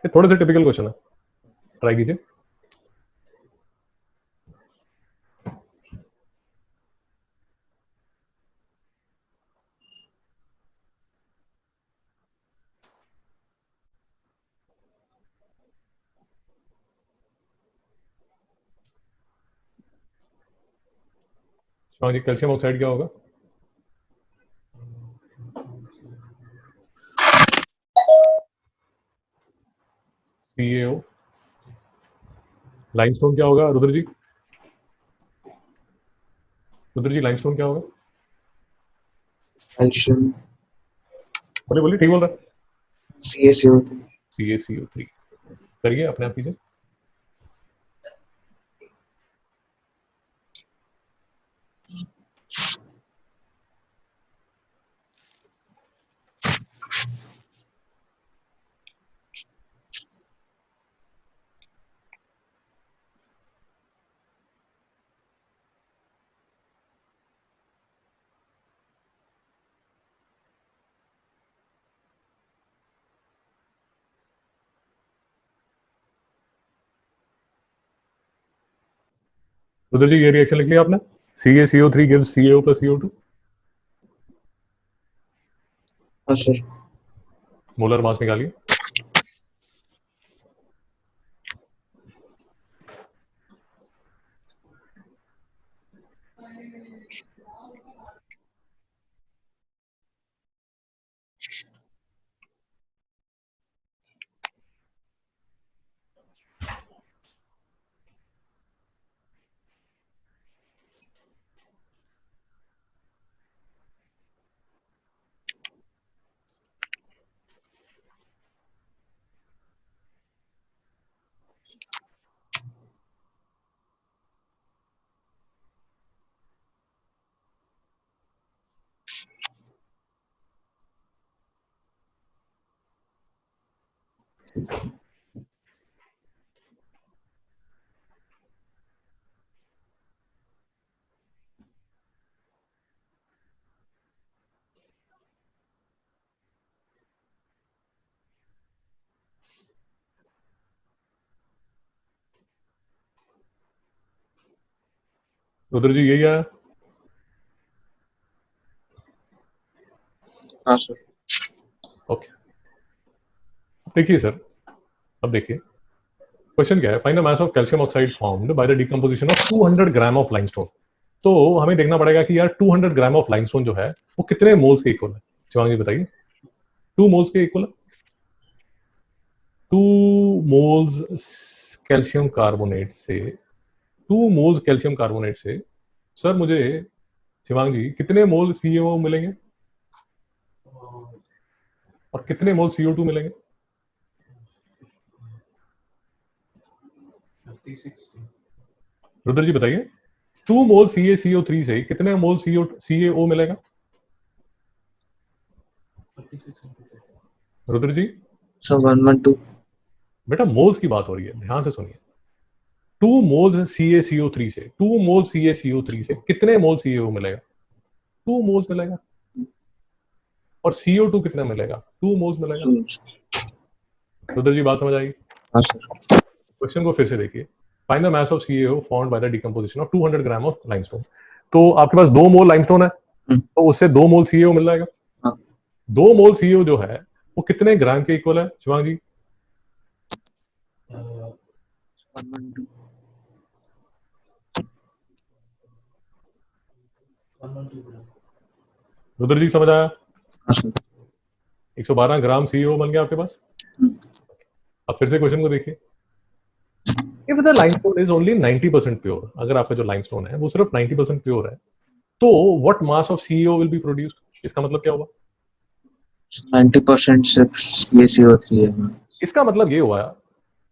ये थोड़े से टिपिकल क्वेश्चन है, ट्राई कीजिए। हाँ जी, कैल्शियम ऑक्साइड क्या होगा? CaO। लाइमस्टोन क्या होगा रुद्र जी? रुद्र जी लाइमस्टोन क्या होगा? कैल्शियम बोलिए बोलिए, ठीक बोल रहा है। CaCO3। CaCO3। करिए, अपने आप कीजिए। रुद्र जी ये रिएक्शन लिख लिया आपने? CaCO3 gives CaO plus CO2। हाँ सर। मोलर मास निकालिए। रुद्र जी यही आया? हाँ सर। ओके, देखिए सर, अब देखिए क्वेश्चन क्या है, find the mass of calcium oxide formed by the decomposition of 200 gram of limestone. तो हमें देखना पड़ेगा कि यार 200 ग्राम ऑफ लाइमस्टोन जो है वो कितने मोल्स के इक्वल है। शिवांगी बताइए, 2 मोल्स के इक्वल है। 2 मोल्स कैल्शियम कार्बोनेट से 2 मोल्स कैल्शियम कार्बोनेट से सर मुझे शिवांगी कितने मोल CaO मिलेंगे और कितने मोल CO2 मिलेंगे? 56 रुद्र जी बताइए, 2 मोल CaCO3 से कितने मोल CaO मिलेगा? 56 रुद्र जी सर 112 बेटा मोल्स की बात हो रही है, ध्यान से सुनिए। 2 मोल्स CaCO3 से 2 मोल CaCO3 से कितने मोल CaO मिलेगा? 2 मोल्स मिलेगा। और CO2 कितना मिलेगा? 2 मोल्स मिलेगा। रुद्र जी बात समझ आएगी? हाँ सर। क्वेश्चन को फिर से देखिए, find the mass of CaO formed by the decomposition of 200 gram of limestone. तो आपके पास 2 मोल लाइमस्टोन है, तो उससे 2 मोल CaO मिल जाएगा। हाँ। 2 मोल CaO जो है वो कितने ग्राम के इक्वल है शिवांगी? 112 ग्राम। रुद्र जी समझ आया? हाँ सर। 112 ग्राम CaO बन गया आपके पास। अब फिर से क्वेश्चन को देखिए, if the limestone is only 90% pure, अगर आपका जो लाइमस्टोन है वो सिर्फ 90% प्योर है, तो what mass of CaO will be produced? इसका मतलब क्या हुआ? 90% सिर्फ CaCO3 है। इसका मतलब ये हुआ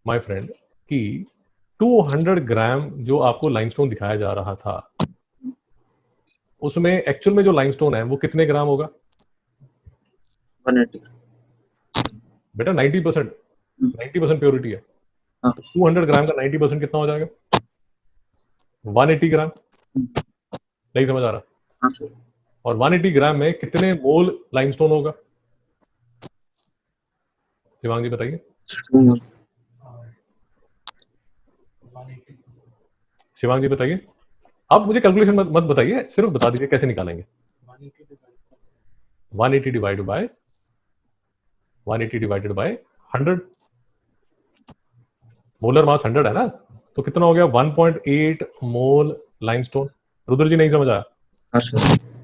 माय फ्रेंड कि 200 ग्राम जो आपको लाइमस्टोन दिखाया जा रहा था उसमें एक्चुअल में जो लाइमस्टोन है वो कितने ग्राम होगा? 180। बेटा 90% प्योरिटी है। हाँ। तो 200 ग्राम का 90% कितना हो जाएगा? 180 ग्राम। नहीं समझ आ रहा? हाँ सर। और 180 ग्राम में कितने मोल लाइमस्टोन होगा? शिवांगी बताइए। 2 मोल। 180 शिवांगी बताइए। अब मुझे कैलकुलेशन मत बताइए, सिर्फ बता दीजिए कैसे निकालेंगे। 180 डिवाइडेड बाय 100, मोलर मास 100 है ना, तो कितना हो गया? 1.8 मोल लाइमस्टोन। रुद्र जी नहीं समझ आया? हाँ सर।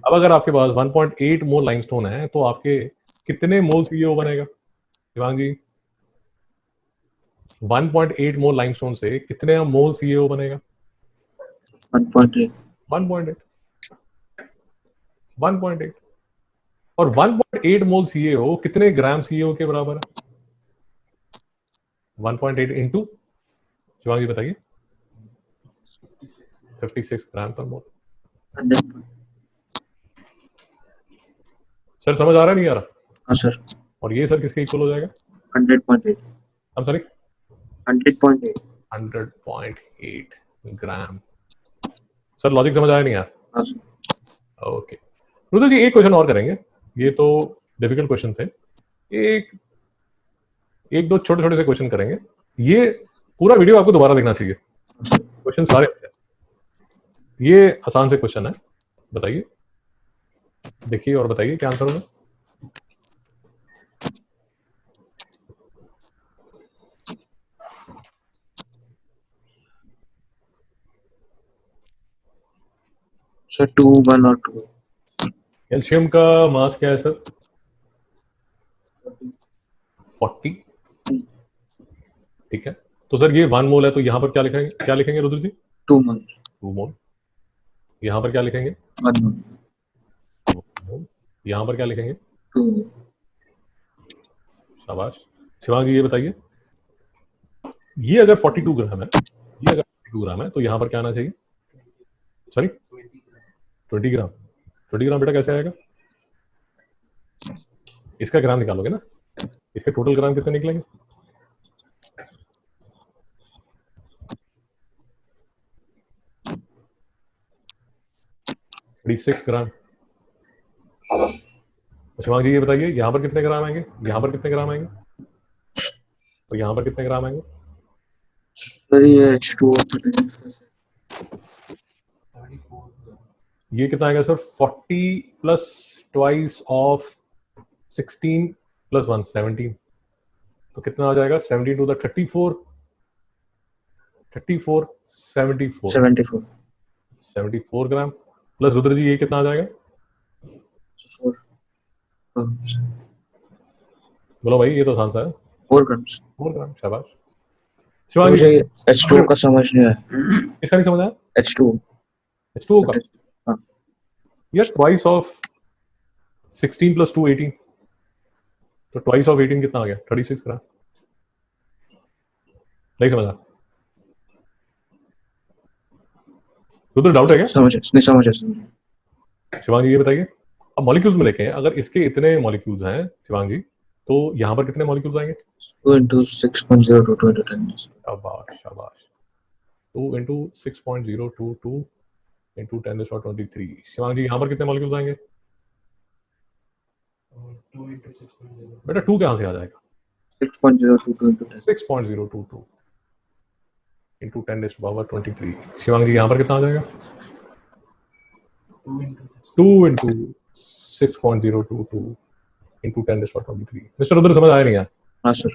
अब अगर आपके पास 1.8 मोल लाइमस्टोन है तो आपके कितने मोल CaO बनेगा शिवांगी? 1.8 मोल लाइमस्टोन से कितने मोल CaO बनेगा? 1.8। 1.8 1.8 और 1.8 मोल CaO कितने ग्राम CaO के बराबर है? 1.8 इंटू शिवांगी बताइए। 56 ग्राम पर मोल। 100। सर समझ आ रहा नहीं आ रहा? हाँ सर। और ये सर किसके इक्वल हो जाएगा? 100.8। हम सॉरी 100.8। 100.8 ग्राम। सर लॉजिक समझ आया नहीं यार? हाँ सर। ओके रुद्र जी एक क्वेश्चन और करेंगे, ये तो डिफिकल्ट क्वेश्चन थे, एक एक दो छोटे छोटे से क्वेश्चन करेंगे। ये पूरा वीडियो आपको दोबारा देखना चाहिए, क्वेश्चन सारे अच्छे हैं। ये आसान से क्वेश्चन है, बताइए, देखिए और बताइए क्या आंसर होगा। सर 2, 1 और 2। कैल्शियम का मास क्या है सर? 40। ठीक है, तो सर ये 1 मोल है, तो यहाँ पर क्या लिखेंगे रुद्र जी? 2 मोल। 2 मोल। यहाँ पर क्या लिखेंगे? 1 मोल। 2 मोल। यहाँ पर क्या लिखेंगे? 2 मोल। शाबाश। शिवांगी ये बताइए, ये अगर 42 ग्राम है, ये अगर 42 ग्राम है तो यहाँ पर क्या आना चाहिए? सॉरी 20 ग्राम। 20 ग्राम बेटा कैसे आएगा? इसका ग्राम निकालोगे ना, इसके टोटल ग्राम कितने निकलेंगे? 36 ग्राम। शिवांग जी ये बताइए, यहाँ पर कितने ग्राम आएंगे, यहाँ पर कितने ग्राम आएंगे, और यहाँ पर कितने ग्राम आएंगे? सर ये H2O। 34 ये कितना आएगा sir? 40 plus twice of 16 plus 1 17। तो कितना आ जाएगा 17 two the 34 74 74 74 gram plus Rudra ji ये कितना आ जाएगा 4 बोलो भाई ये तो आसान सा है 4 grams। 4 ग्राम शाबाश तो शिवांगी मुझे H2O का समझ नहीं आया। इसका नहीं समझ आया H2O H2O का हाँ यार ट्वाइस ऑफ 16 प्लस 2 18 तो ट्वाइस ऑफ 18 कितना आ गया 36 ग्राम नहीं समझा रुद्र डाउट है क्या नहीं समझ। शिवांगी ये बताइए अब मॉलिक्यूल्स में लेके अगर इसके इतने मॉलिक्यूल्स हैं शिवांगी तो यहाँ पर कितने मॉलिक्यूल्स आएंगे 2 into 6.022 into 10। शाबाश शाबाश 2 into 6.022 into 10⁻23 शिवांगी यहाँ पर कितने मॉलिक्यूल्स आएंगे और 2 into 6.0 बेटा 2 कहाँ से आ जाएगा 6.022 into 10। 6.022 into 10⁻23 शिवांगी यहाँ पर कितना आ जाएगा 2 2 into into 6.022 into 10⁻23 mister Rudra समझ आया नहीं यार हाँ सर।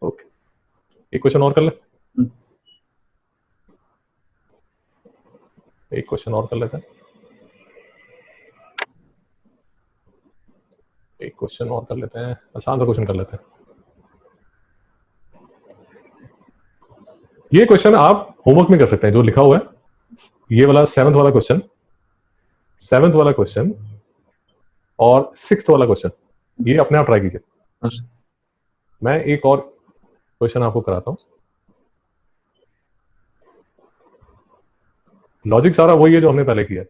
ओके एक क्वेश्चन और कर ले एक क्वेश्चन और कर लेते हैं एक क्वेश्चन और कर लेते हैं आसान सा क्वेश्चन कर लेते हैं ये क्वेश्चन आप होमवर्क में कर सकते हैं जो लिखा हुआ है ये वाला 7th वाला क्वेश्चन 7th वाला क्वेश्चन और 6th वाला क्वेश्चन ये अपने आप ट्राई कीजिए हाँ सर। मैं एक और क्वेश्चन आपको कराता हूं लॉजिक सारा वही है जो हमने पहले किया है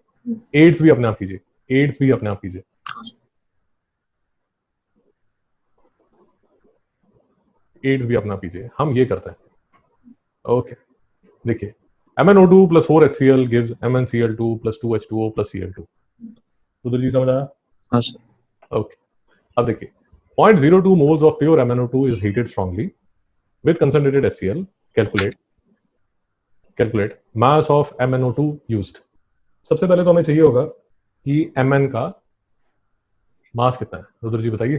8th भी अपने आप कीजिए 8th भी अपने आप कीजिए 8th भी अपना कीजिए हम ये करते हैं ओके देखिए MnO2 plus 4HCl gives MnCl2 plus 2H2O plus Cl2 उधर जी समझ आया हाँ सर। ओके अब देखिए 0.02 moles of pure MnO2 is heated strongly with concentrated HCl calculate mass of MnO2 used सबसे पहले तो हमें चाहिए होगा कि Mn का मास कितना है रुद्र जी बताइए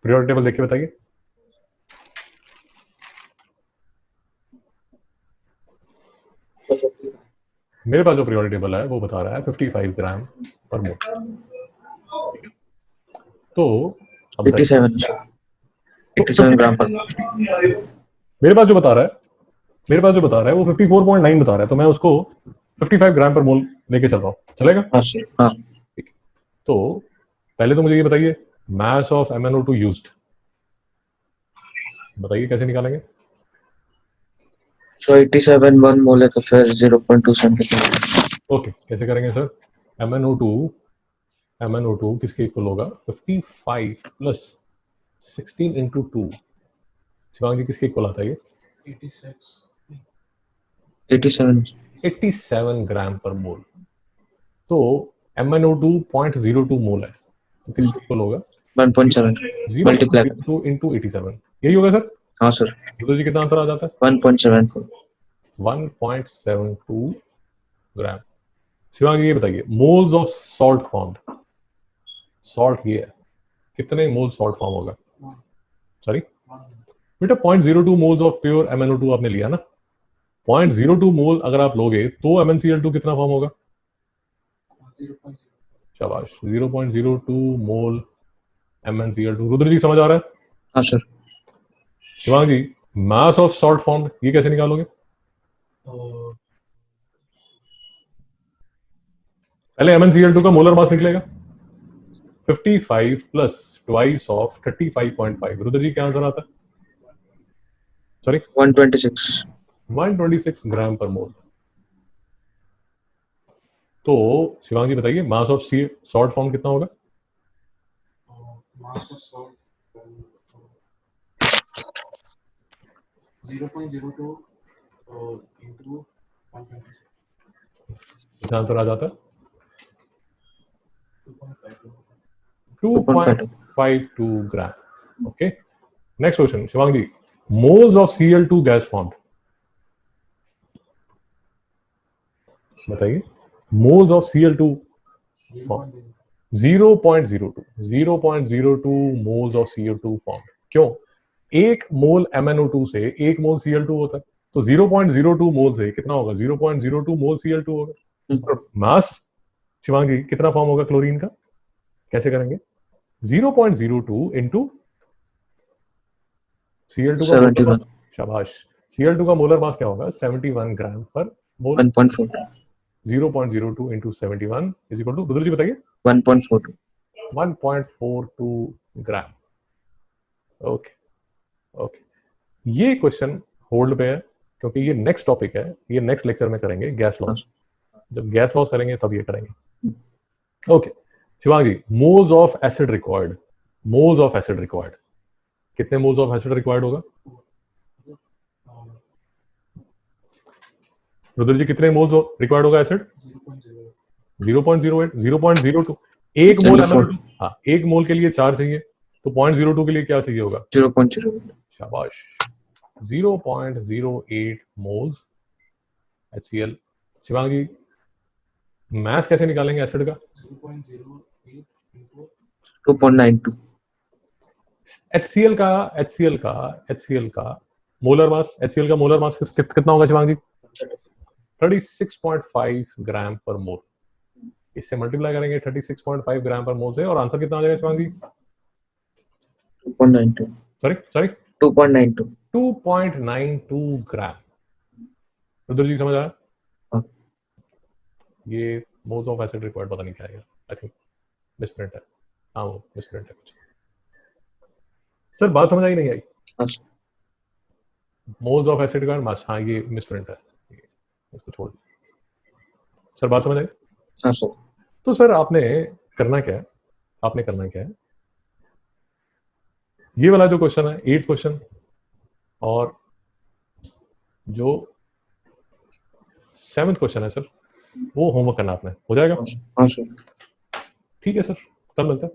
पीरियोडिक टेबल देख के बताइए मेरे पास जो पीरियोडिक टेबल है वो बता रहा है 55 ग्राम पर मोल तो अब बताइए 87 ग्राम पर। मेरे पास जो बता रहा है वो 54.9 बता रहा है तो मैं उसको 55 ग्राम पर मोल लेके चल रहा हूँ चलेगा हाँ सर। हाँ तो पहले तो मुझे ये बताइए mass of MnO2 used बताइए कैसे निकालेंगे सो 87 1 मोल है तो फिर 0.27 कितना। ओके कैसे करेंगे सर MnO2 किसके इक्वल होगा 55 प्लस 16 इंटू 2 शिवांगी किसके इक्वल आता है ये 87 ग्राम पर मोल तो MnO2 0.02 मोल है तो किसके इक्वल होगा 1.7 मल्टीप्लाई कर। 0.02 इंटू 87 यही होगा सर हाँ सर। तो जी कितना आंसर आ जाता है 1.74। 1.72 ग्राम शिवांगी ये बताइए moles of salt formed salt ये है कितने मोल सॉल्ट फॉर्म होगा सॉरी बेटा 0.02 मोल्स ऑफ प्योर MnO2 आपने लिया ना 0.02 मोल अगर आप लोगे तो MnCl2 कितना फॉर्म होगा शाबाश 0.02 मोल MnCl2 रुद्र जी समझ आ रहा है हाँ sir. Shivangi mass of salt formed ये कैसे निकालोगे पहले MnCl2 का मोलर मास निकलेगा 55 प्लस ट्वाइस ऑफ 35.5 रुद्र जी क्या आंसर आता है सॉरी 126 ग्राम पर मोल तो शिवांगी बताइए mass of C salt form कितना होगा mass of salt 0.02 into 126 कितना आंसर आ जाता है 2.52 2.52 gram okay next question Shivangi moles of Cl2 gas formed बताइए moles of Cl2 0.0 0.02 moles of CO2 form. क्यों? एक मोल MnO2 से एक मोल Cl2 होता है, तो 0.02 मोल से कितना होगा? 0.02 मोल Cl2 होगा। और मास शिवांगी कितना फॉर्म होगा क्लोरीन का? कैसे करेंगे? 0.02 इंटू Cl2 का मोलर 71 मास। शाबाश। Cl2 का मोलर मास क्या होगा? 71 ग्राम पर मोल। 1.4 0.02 into 71 is equal to, Rudra ji बताइए। 1.42 1.42 ग्राम। ओके ओके, ये क्वेश्चन होल्ड पे है क्योंकि ये नेक्स्ट टॉपिक है, ये नेक्स्ट लेक्चर में करेंगे गैस लॉस। जब गैस लॉस करेंगे तब ये करेंगे। Okay Shivangi, moles of acid required, moles of acid required, कितने मोल्स ऑफ एसिड रिक्वायर्ड होगा? रुद्र जी कितने मोल्स रिक्वायर्ड होगा एसिड? 0.08, 0.02। एक मोल MnO2, हाँ एक मोल के लिए 4 चाहिए, तो 0.02 के लिए क्या चाहिए होगा? 0.0 शाबाश। 0.08 मोल्स HCl। शिवांगी, मास कैसे निकालेंगे एसिड का? 0.08 into 2.92 HCl का मोलर मास, HCl का मोलर मास कितना होगा शिवांगी? 36.5 ग्राम पर मोल। इससे मल्टीप्लाई करेंगे 36.5 ग्राम पर मोल से, और आंसर कितना आ जाएगा शिवांगी? 2.92 सॉरी 2.92 2.92 ग्राम। रुद्र जी समझ आया? हाँ। ये मोल्स ऑफ एसिड रिक्वायर्ड पता नहीं क्या आएगा, आई थिंक मिसप्रिंट है। हाँ वो मिसप्रिंट है कुछ। सर बात समझ आई नहीं आई? अच्छा मोल्स ऑफ एसिड का मास, हाँ ये मिसप्रिंट है, इसको छोड़ दीजिए। सर बात समझ आई? हाँ सर तो सर आपने करना क्या है, आपने करना क्या है, ये वाला जो क्वेश्चन है 8th क्वेश्चन, और जो 7th क्वेश्चन है सर, वो होमवर्क करना आपने, हो जाएगा? हाँ सर ठीक है सर, कल मिलते हैं।